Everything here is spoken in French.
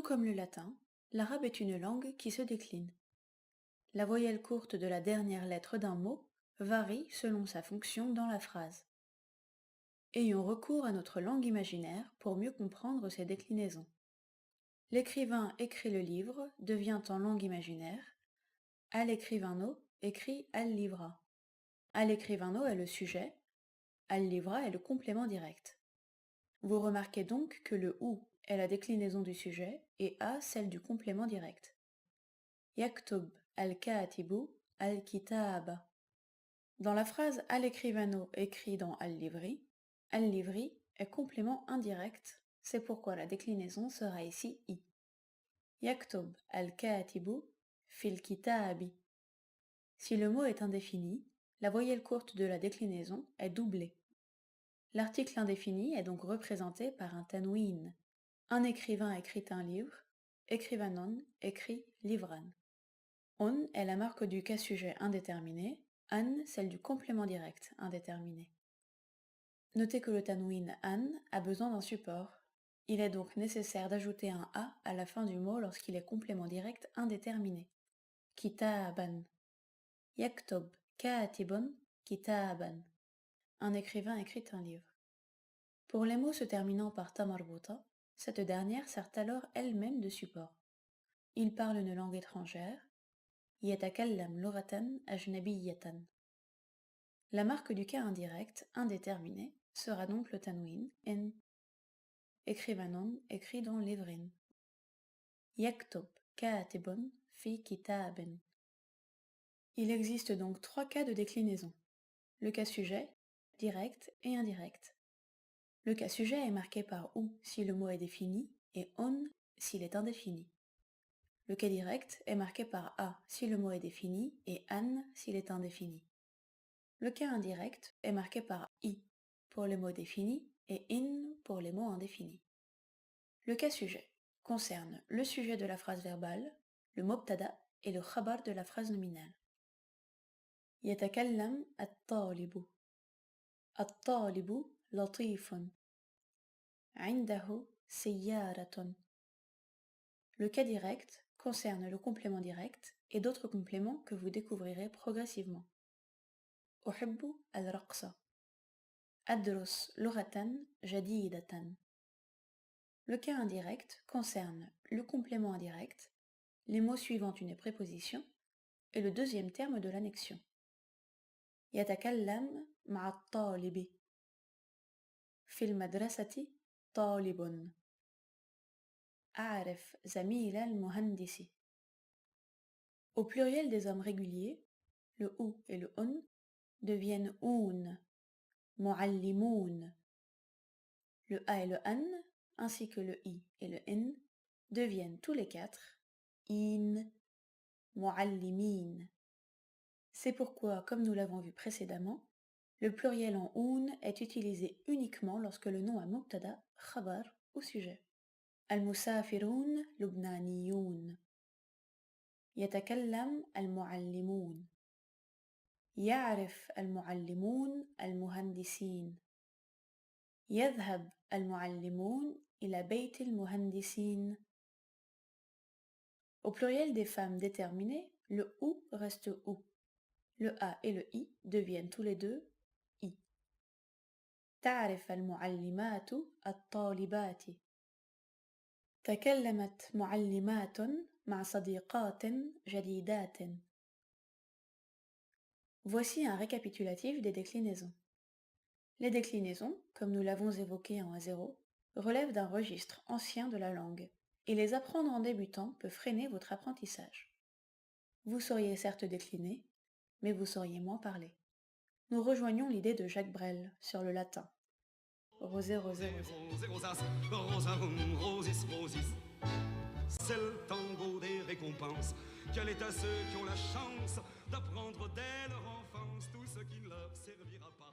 Tout comme le latin, l'arabe est une langue qui se décline. La voyelle courte de la dernière lettre d'un mot varie selon sa fonction dans la phrase. Ayons recours à notre langue imaginaire pour mieux comprendre ces déclinaisons. L'écrivain écrit le livre devient en langue imaginaire al-écrivaino écrit al-livra. Al-écrivaino est le sujet, al-livra est le complément direct. Vous remarquez donc que le ou est la déclinaison du sujet et a celle du complément direct. Yaktub al-katibu al-kitaba. Dans la phrase al-écrivaino écrit dans al-livri est complément indirect, c'est pourquoi la déclinaison sera ici i. Yaktub al-katibu fil kitabi. Si le mot est indéfini, la voyelle courte de la déclinaison est doublée. L'article indéfini est donc représenté par un tanwin. Un écrivain écrit un livre, écrivanon écrit livran. On est la marque du cas sujet indéterminé, an celle du complément direct indéterminé. Notez que le tanwin an a besoin d'un support. Il est donc nécessaire d'ajouter un a à la fin du mot lorsqu'il est complément direct indéterminé. Kitaban. Yaktob katibun kitaban. Un écrivain écrit un livre. Pour les mots se terminant par ta marbuta, cette dernière sert alors elle-même de support. Il parle une langue étrangère. Yatakallam lughatan ajnabiyatan. La marque du cas indirect, indéterminé, sera donc le tanwin en. Écrivanon écrit dans livrin. Yaktub katibun fi kitabin. Il existe donc 3 cas de déclinaison. Le cas sujet, direct et indirect. Le cas sujet est marqué par ou si le mot est défini et on s'il est indéfini. Le cas direct est marqué par a si le mot est défini et an s'il est indéfini. Le cas indirect est marqué par i pour les mots définis et in pour les mots indéfinis. Le cas sujet concerne le sujet de la phrase verbale, le mubtada et le khabar de la phrase nominale. Yatakallam at-talibu. At-talibu latifun. Indahu sayyaratun. Le cas direct concerne le complément direct et d'autres compléments que vous découvrirez progressivement. Uhibbu al-raqsa. Adrus lughatan jadidatan. Le cas indirect concerne le complément indirect, les mots suivant une préposition et le deuxième terme de l'annexion. Yatakallam ma'a talibi. Fil madrasati talibun. A'rif zamil al-muhandisi. Au pluriel des hommes réguliers, le ou et le on deviennent oun, mu'allimoun. Le a et le an, ainsi que le i et le n, deviennent tous les 4 in, mu'allimin. C'est pourquoi, comme nous l'avons vu précédemment, le pluriel en oun est utilisé uniquement lorsque le nom a mubtada, khabar ou sujet. Al-musafiroun lubnaniyoun. Yatakallam al-mu'allimun. يعرف المعلمون المهندسين. يذهب المعلمون إلى بيت المهندسين. Au pluriel des femmes déterminées, le ou reste ou. Le a et le i deviennent tous les deux i. تعرف المعلمات الطالبات. تكلمت معلمات مع صديقات جديدات. Voici un récapitulatif des déclinaisons. Les déclinaisons, comme nous l'avons évoqué en A0, relèvent d'un registre ancien de la langue, et les apprendre en débutant peut freiner votre apprentissage. Vous sauriez certes décliner, mais vous sauriez moins parler. Nous rejoignons l'idée de Jacques Brel sur le latin. Rosé, rosé, rosé. C'est le tango des récompenses. Quel est à ceux qui ont la chance d'apprendre dès leur enfance tout ce qui ne leur servira pas.